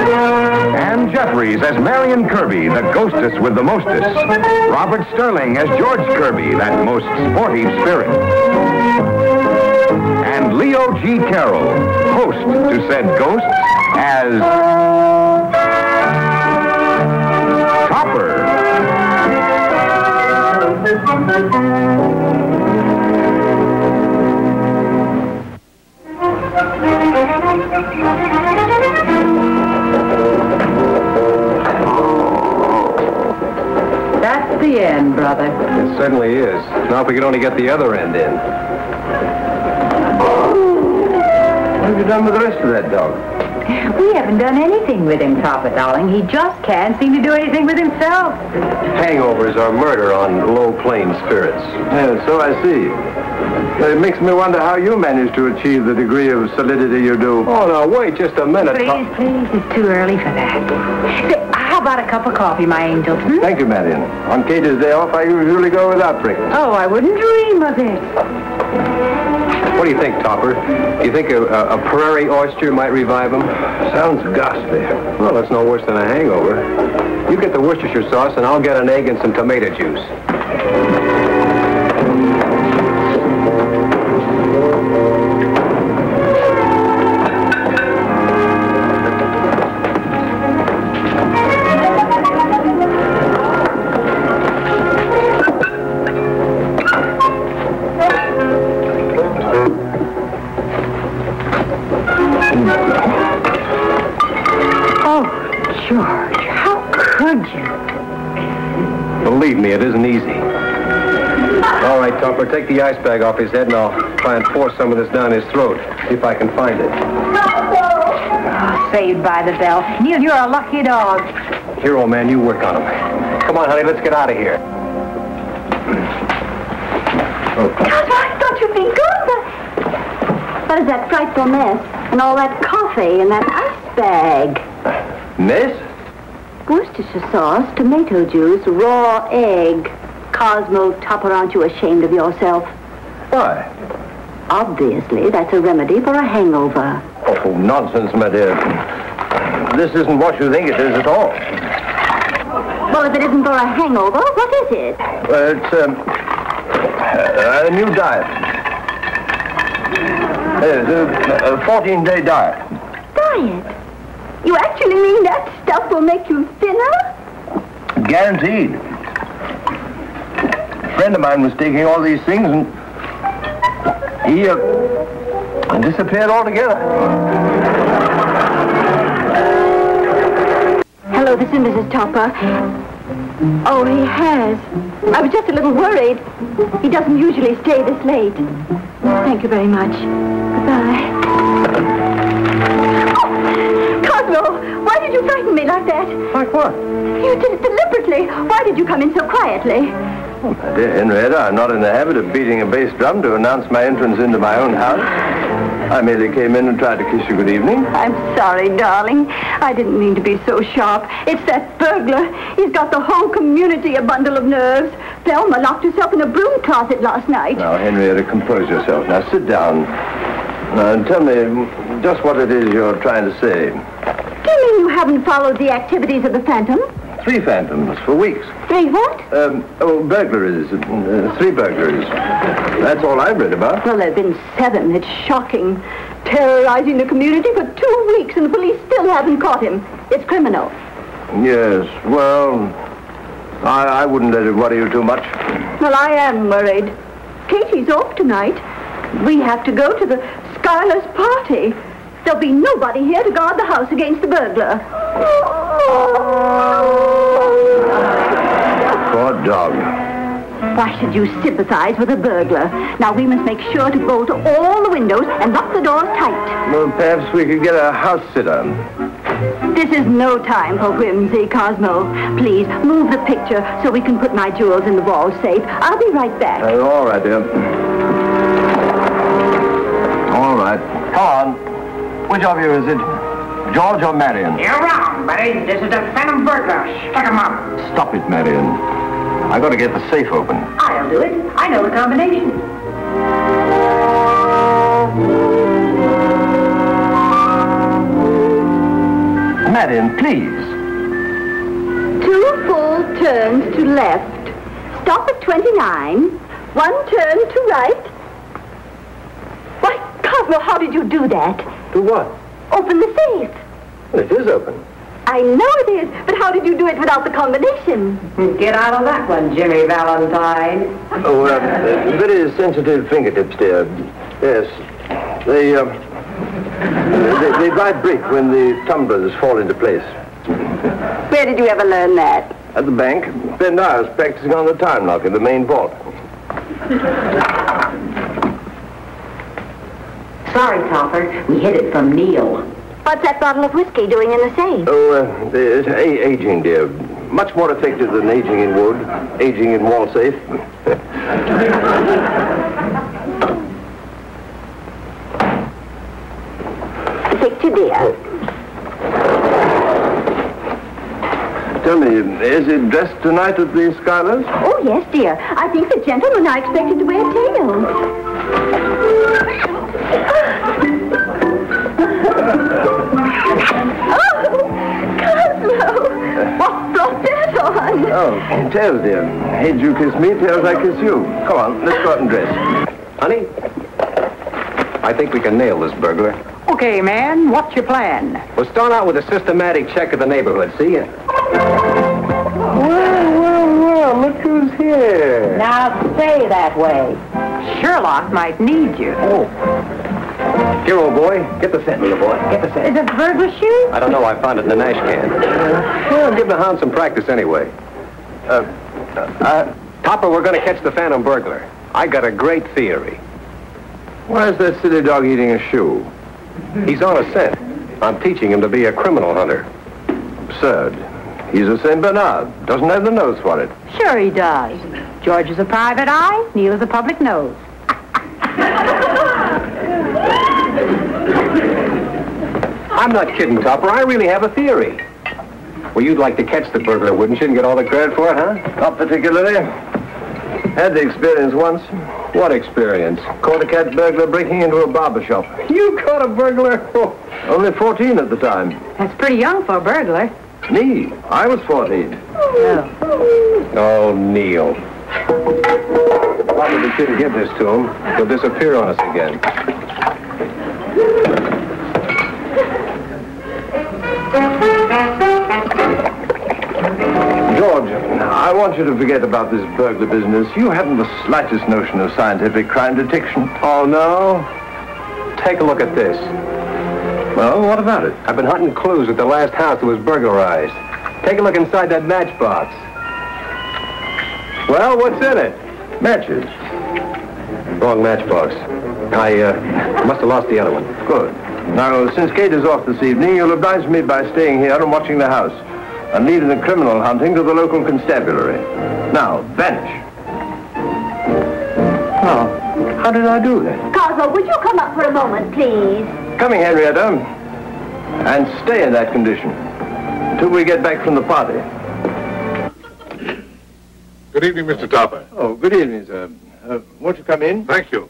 Ann Jeffries as Marion Kirby, the ghostess with the mostest. Robert Sterling as George Kirby, that most sporty spirit. And Leo G. Carroll, host to said ghosts, as Topper. That's the end, brother. It certainly is. Now if we could only get the other end in. What have you done with the rest of that dog? We haven't done anything with him, Topper, darling. He just can't seem to do anything with himself. Hangovers are murder on low-plane spirits. Yeah, so I see. It makes me wonder how you manage to achieve the degree of solidity you do. Oh, no, wait just a minute. Please, it's too early for that. Say, how about a cup of coffee, my angel? Thank you, Marion. On Katie's day off, I usually go without breakfast. Oh, I wouldn't dream of it. What do you think, Topper? Do you think a prairie oyster might revive him? Sounds ghastly. Well, that's no worse than a hangover. You get the Worcestershire sauce, and I'll get an egg and some tomato juice. Believe me, it isn't easy. All right, Topper, take the ice bag off his head, and I'll try and force some of this down his throat. See if I can find it. Oh, saved by the bell. Neil, you're a lucky dog. Here, old man, you work on him. Come on, honey, let's get out of here. Cosmo, don't you feel good? What is that frightful mess? And all that coffee and that ice bag? Miss? Worcestershire sauce, tomato juice, raw egg. Cosmo, Topper, aren't you ashamed of yourself? Why? Obviously, that's a remedy for a hangover. Oh, nonsense, my dear. This isn't what you think it is at all. Well, if it isn't for a hangover, what is it? Well, it's a new diet. A 14-day diet. Diet? You actually mean that stuff will make you thinner? Guaranteed. A friend of mine was taking all these things and he disappeared altogether. Hello, this is Mrs. Topper. Oh, he has. I was just a little worried. He doesn't usually stay this late. Thank you very much. Goodbye. Cosmo, why did you frighten me like that? Like what? You did it deliberately. Why did you come in so quietly? Oh, my dear Henrietta, I'm not in the habit of beating a bass drum to announce my entrance into my own house. I merely came in and tried to kiss you good evening. I'm sorry, darling. I didn't mean to be so sharp. It's that burglar. He's got the whole community a bundle of nerves. Thelma locked herself in a broom closet last night. Now, Henrietta, compose yourself. Now, sit down. Now, and tell me just what it is you're trying to say. Do you mean you haven't followed the activities of the Phantom? 3 phantoms for weeks. 3 what? Burglaries. 3 burglaries. That's all I've read about. Well, there have been 7. It's shocking. Terrorizing the community for 2 weeks, and the police still haven't caught him. It's criminal. Yes, well, I wouldn't let it worry you too much. Well, I am worried. Katie's off tonight. We have to go to the Skylar's party. There'll be nobody here to guard the house against the burglar. Poor dog. Why should you sympathize with a burglar? Now, we must make sure to bolt all the windows and lock the doors tight. Well, perhaps we could get a house sitter. This is no time for whimsy, Cosmo. Please, move the picture so we can put my jewels in the wall safe. I'll be right back. All right, dear. All right. Come on. Which of you is it? George or Marion? You're wrong, buddy. This is the Phantom Burglar. Stuck him up. Stop it, Marion. I got to get the safe open. I'll do it. I know the combination. Marion, please. 2 full turns to left. Stop at 29. 1 turn to right. Why, Cosmo, how did you do that? Do what? Open the safe. Well, it is open. I know it is, but how did you do it without the combination? Get out of that one, Jimmy Valentine. Oh, very sensitive fingertips, dear. Yes. They vibrate when the tumblers fall into place. Where did you ever learn that? At the bank, then I was practicing on the time lock in the main vault. Sorry, Topper. We hid it from Neil. What's that bottle of whiskey doing in the safe? Oh, it's aging, dear. Much more effective than aging in wood, aging in wall safe. Picture, dear. Tell me, is it dressed tonight at the Skylers? Oh, yes, dear. I think the gentlemen are expected to wear tails. What brought that on? Oh, tails, dear. Heads you kiss me, tails I kiss you. Come on, let's go out and dress. Honey, I think we can nail this burglar. Okay, man, what's your plan? We'll start out with a systematic check of the neighborhood, see ya. Well, look who's here. Now stay that way. Sherlock might need you. Here, old boy, get the scent, little boy. Get the scent. Is it burglar shoe? I don't know, I found it in the nash can. Well, give the hound some practice anyway. Topper, we're going to catch the phantom burglar. I got a great theory. Why is that silly dog eating a shoe? He's on a scent. I'm teaching him to be a criminal hunter. Absurd. He's a Saint Bernard. Doesn't have the nose for it. Sure he does. George is a private eye, Neil is a public nose. I'm not kidding, Topper. I really have a theory. Well, you'd like to catch the burglar, wouldn't you, and get all the credit for it, huh? Not particularly. Had the experience once. What experience? Caught a cat burglar breaking into a barber shop. You caught a burglar? Only 14 at the time. That's pretty young for a burglar. Me? I was 14. Oh, Neil. Probably shouldn't give this to him. He'll disappear on us again. George, I want you to forget about this burglar business. You haven't the slightest notion of scientific crime detection. Oh, no? Take a look at this. Well, what about it? I've been hunting clues at the last house that was burglarized. Take a look inside that matchbox. Well, what's in it? Matches. Wrong matchbox. I must have lost the other one. Good. Now, since Kate is off this evening, you'll oblige me by staying here and watching the house, and leaving the criminal hunting to the local constabulary. Now, vanish. Oh, how did I do that? Cosmo, would you come up for a moment, please? Coming, Henrietta. And stay in that condition until we get back from the party. Good evening, Mr. Topper. Oh, good evening, sir. Won't you come in? Thank you.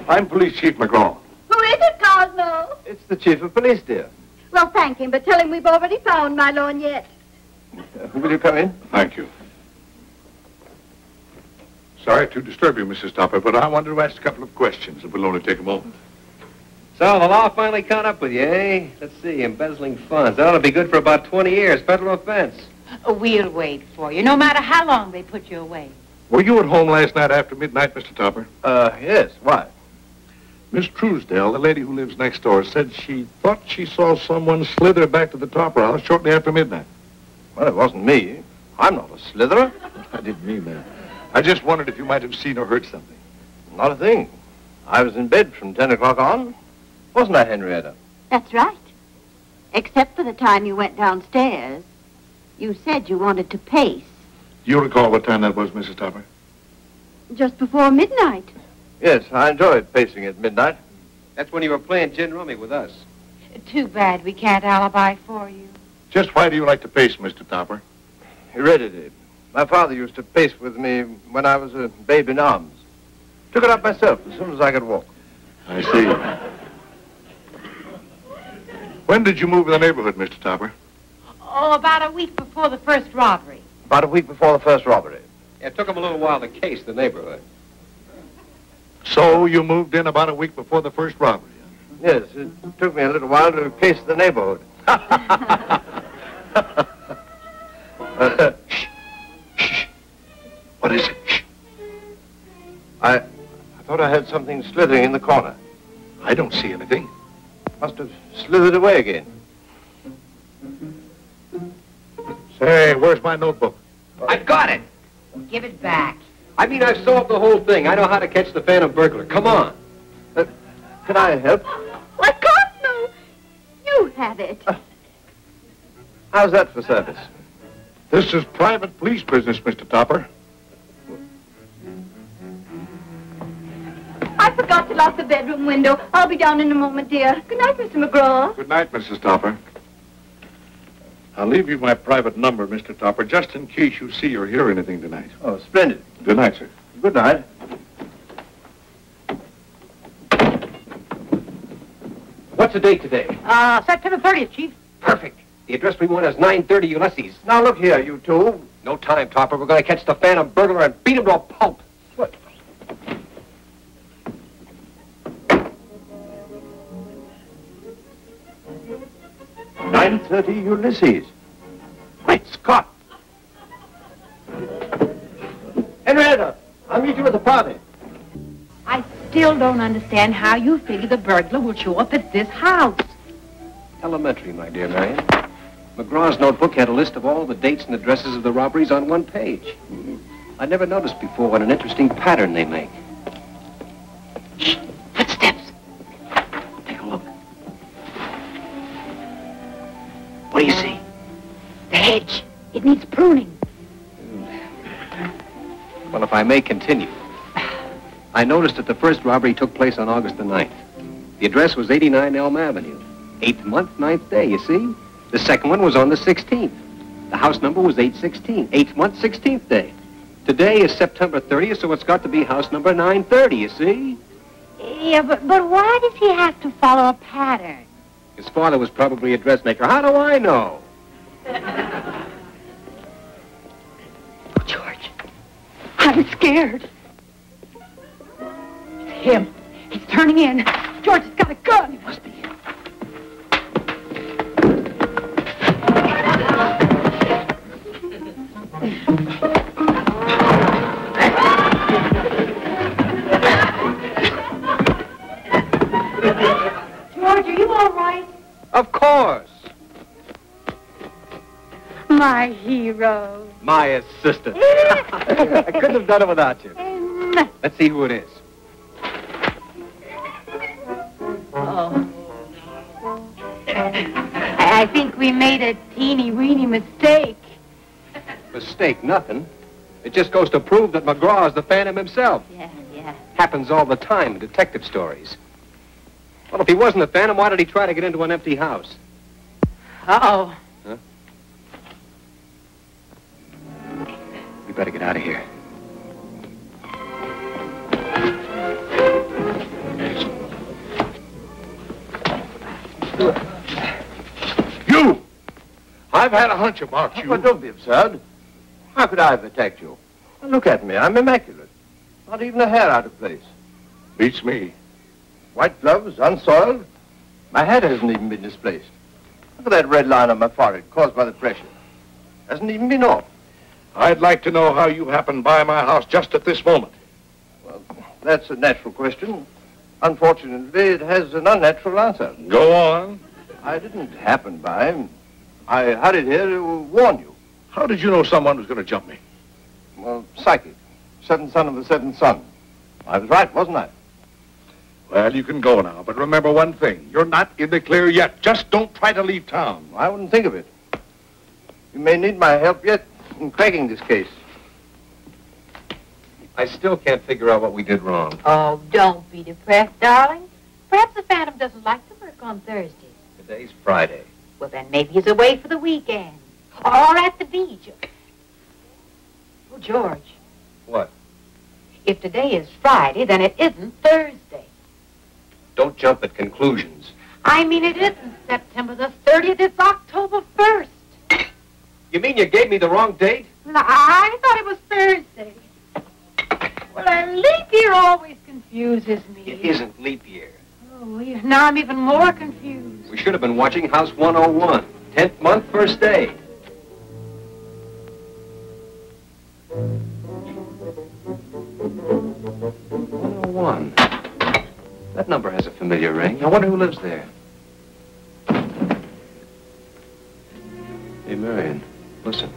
I'm Police Chief McGraw. Who is it, Cosmo? It's the chief of police, dear. Well, thank him, but tell him we've already found my lorgnette. Will you come in? Thank you. Sorry to disturb you, Mrs. Topper, but I wanted to ask a couple of questions. It will only take a moment. So the law finally caught up with you, eh? Let's see, embezzling funds. That ought to be good for about 20 years. Federal offense. We'll wait for you, no matter how long they put you away. Were you at home last night after midnight, Mr. Topper? Yes. Why? Miss Truesdale, the lady who lives next door, said she thought she saw someone slither back to the Topper house shortly after midnight. Well, it wasn't me. I'm not a slitherer. I didn't mean that. I just wondered if you might have seen or heard something. Not a thing. I was in bed from 10 o'clock on. Wasn't I, Henrietta? That's right. Except for the time you went downstairs. You said you wanted to pace. You recall what time that was, Mrs. Topper? Just before midnight. Yes, I enjoyed pacing at midnight. That's when you were playing gin rummy with us. Too bad we can't alibi for you. Just why do you like to pace, Mr. Topper? Heredity. My father used to pace with me when I was a babe in arms. Took it up myself as soon as I could walk. I see. When did you move in the neighborhood, Mr. Topper? Oh, about a week before the first robbery. About a week before the first robbery. It took him a little while to case the neighborhood. So you moved in about a week before the first robbery? Yes, it took me a little while to case the neighborhood. Shh. Shh. What is it? Shh. I thought I heard something slithering in the corner. I don't see anything. Must have slithered away again. Say, where's my notebook? I got it. Give it back. I mean, I've solved the whole thing. I know how to catch the phantom burglar. Come on. Can I help? Why, God, no. You had it. How's that for service? This is private police business, Mr. Topper. I forgot to lock the bedroom window. I'll be down in a moment, dear. Good night, Mr. McGraw. Good night, Mrs. Topper. I'll leave you my private number, Mr. Topper, just in case you see or hear anything tonight. Oh, splendid. Good night, sir. Good night. What's the date today? September 30th, Chief. Perfect. The address we want is 930 Ulysses. Now, look here, you two. No time, Topper. We're going to catch the phantom burglar and beat him to a pulp. What? $9:30 Ulysses. Great Scott! Henrietta, I'll meet you at the party. I still don't understand how you figure the burglar will show up at this house. Elementary, my dear Marion. McGraw's notebook had a list of all the dates and addresses of the robberies on one page. I never noticed before what an interesting pattern they make. Shh! Footsteps. Take a look. What do you see? The hedge. It needs pruning. Well, if I may continue. I noticed that the first robbery took place on August the 9th. The address was 89 Elm Avenue. 8th month, 9th day, you see? The second one was on the 16th. The house number was 816. 8th month, 16th day. Today is September 30th, so it's got to be house number 930, you see? Yeah, but why does he have to follow a pattern? His father was probably a dressmaker. How do I know? Oh, George, I'm scared. It's him. He's turning in. George has got a gun. He must be him. George, are you all right? Of course. My hero. My assistant. I couldn't have done it without you. Let's see who it is. Oh. I think we made a teeny-weeny mistake. Mistake, nothing. It just goes to prove that McGraw is the phantom himself. Yeah. Happens all the time in detective stories. Well, if he wasn't a phantom, why did he try to get into an empty house? Uh-oh. Huh? We better get out of here. You! I've had a hunch about you. But don't be absurd. How could I have attacked you? Look at me. I'm immaculate. Not even a hair out of place. Beats me. White gloves, unsoiled. My hat hasn't even been displaced. Look at that red line on my forehead caused by the pressure. Hasn't even been off. I'd like to know how you happened by my house just at this moment. Well, that's a natural question. Unfortunately, it has an unnatural answer. Go on. I didn't happen by him. I hurried here to warn you. How did you know someone was going to jump me? Well, psychic. Seventh son of the seventh son. I was right, wasn't I? Well, you can go now, but remember one thing. You're not in the clear yet. Just don't try to leave town. I wouldn't think of it. You may need my help yet in cracking this case. I still can't figure out what we did wrong. Oh, don't be depressed, darling. Perhaps the Phantom doesn't like to work on Thursdays. Today's Friday. Well, then maybe he's away for the weekend. Or at the beach. Oh, George. What? If today is Friday, then it isn't Thursday. Don't jump at conclusions. I mean, it isn't September the 30th. It's October 1st. You mean you gave me the wrong date? Well, I thought it was Thursday. Well, a leap year always confuses me. It isn't leap year. Oh, now I'm even more confused. We should have been watching House 101. 10th month, first day. 101. That number has a familiar ring. I wonder who lives there. Hey, Marion, listen.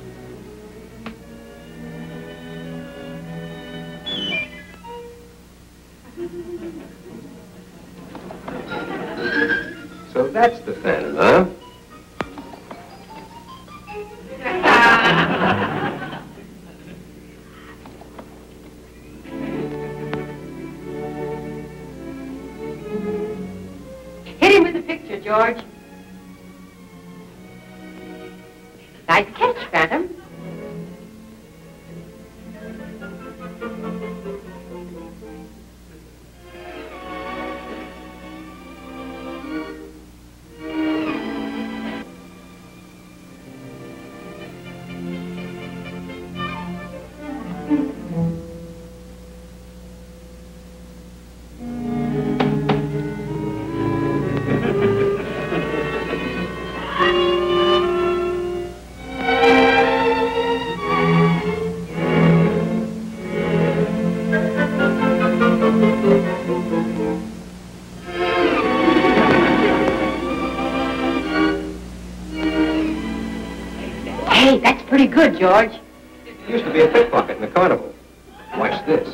So that's the Phantom, huh? Hit him with the picture, George. Nice catch, Phantom. Hey, that's pretty good, George. It used to be a pickpocket in the carnival. Watch this.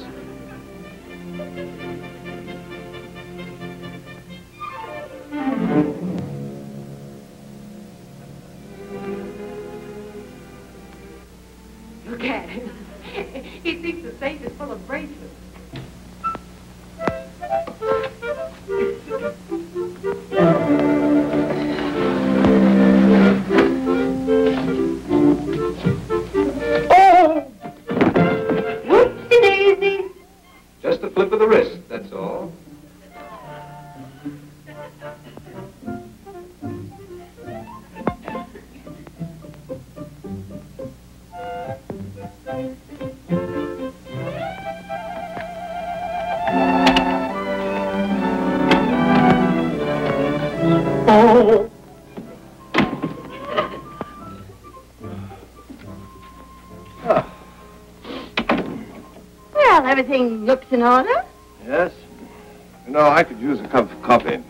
Look at him. He thinks the safe is full of bracelets. Just a flip of the wrist, that's all. Oh. Well, everything looks in order. Yes. You know, I could use a cup of coffee.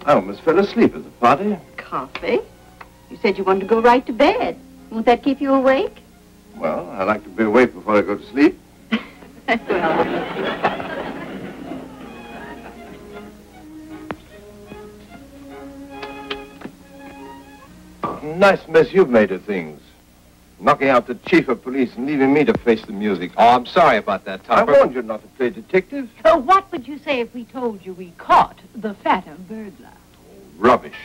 I almost fell asleep at the party. Coffee? You said you wanted to go right to bed. Won't that keep you awake? Well, I like to be awake before I go to sleep. Well... Nice mess you've made of things. Knocking out the chief of police and leaving me to face the music. Oh, I'm sorry about that, I Topper. warned you not to play detective. What would you say if we told you we caught the Phantom Burglar? Rubbish.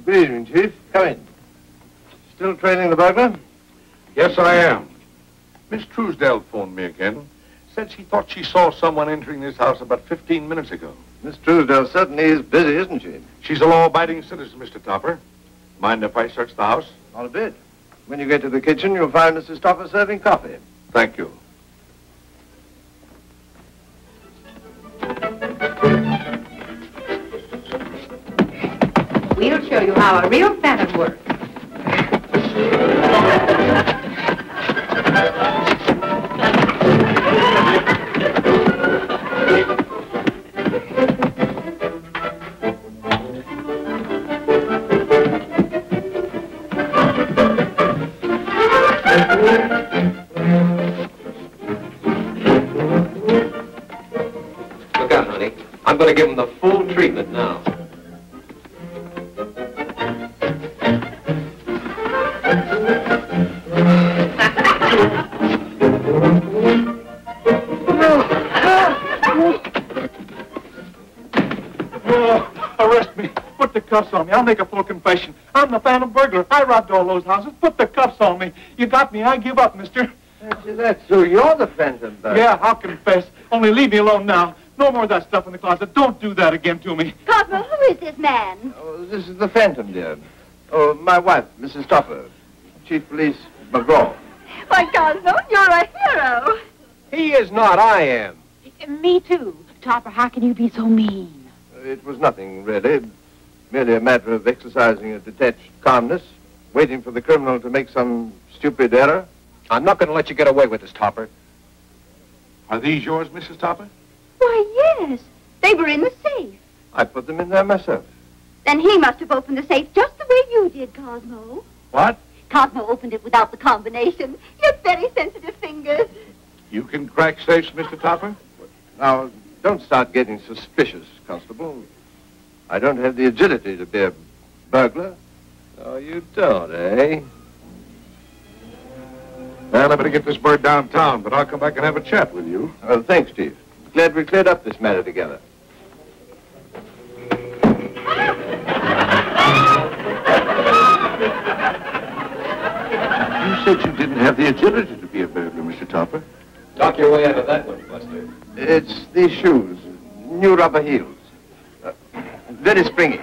Good evening, Chief. Come in. Still trailing the burglar? Yes, I am. Miss Truesdale phoned me again. Said she thought she saw someone entering this house about 15 minutes ago. Miss Truesdale certainly is busy, isn't she? She's a law-abiding citizen, Mr. Topper. Mind if I search the house? Not a bit. When you get to the kitchen, you'll find Mrs. Topper serving coffee. Thank you. We'll show you how a real Phantom works. Look out, honey. I'm going to give him the full treatment now. Arrest me. Put the cuffs on me. I'll make a full confession. I'm the Phantom Burglar. I robbed all those houses. Put the cuffs on me. You got me. I give up, mister. That's so you're the Phantom Burglar. Yeah, I'll confess. Only leave me alone now. No more of that stuff in the closet. Don't do that again to me. Cosmo, who is this man? Oh, this is the Phantom, dear. Oh, my wife, Mrs. Topper. Chief Police McGraw. Why, Cosmo, you're a hero. He is not, I am. Me too. Topper, how can you be so mean? It was nothing, really. Merely a matter of exercising a detached calmness, waiting for the criminal to make some stupid error. I'm not going to let you get away with this, Topper. Are these yours, Mrs. Topper? Why, yes. They were in the safe. I put them in there myself. Then he must have opened the safe just the way you did, Cosmo. What? Cosmo opened it without the combination. You have very sensitive fingers. You can crack safes, Mr. Topper? Now, don't start getting suspicious, Constable. I don't have the agility to be a burglar. Oh, you don't, eh? Well, I better get this bird downtown, but I'll come back and have a chat with you. Well, thanks, Chief. Glad we cleared up this matter together. You said you didn't have the agility to be a burglar, Mr. Topper. Talk your way out of that one, Buster. It's these shoes, new rubber heels. Very springy.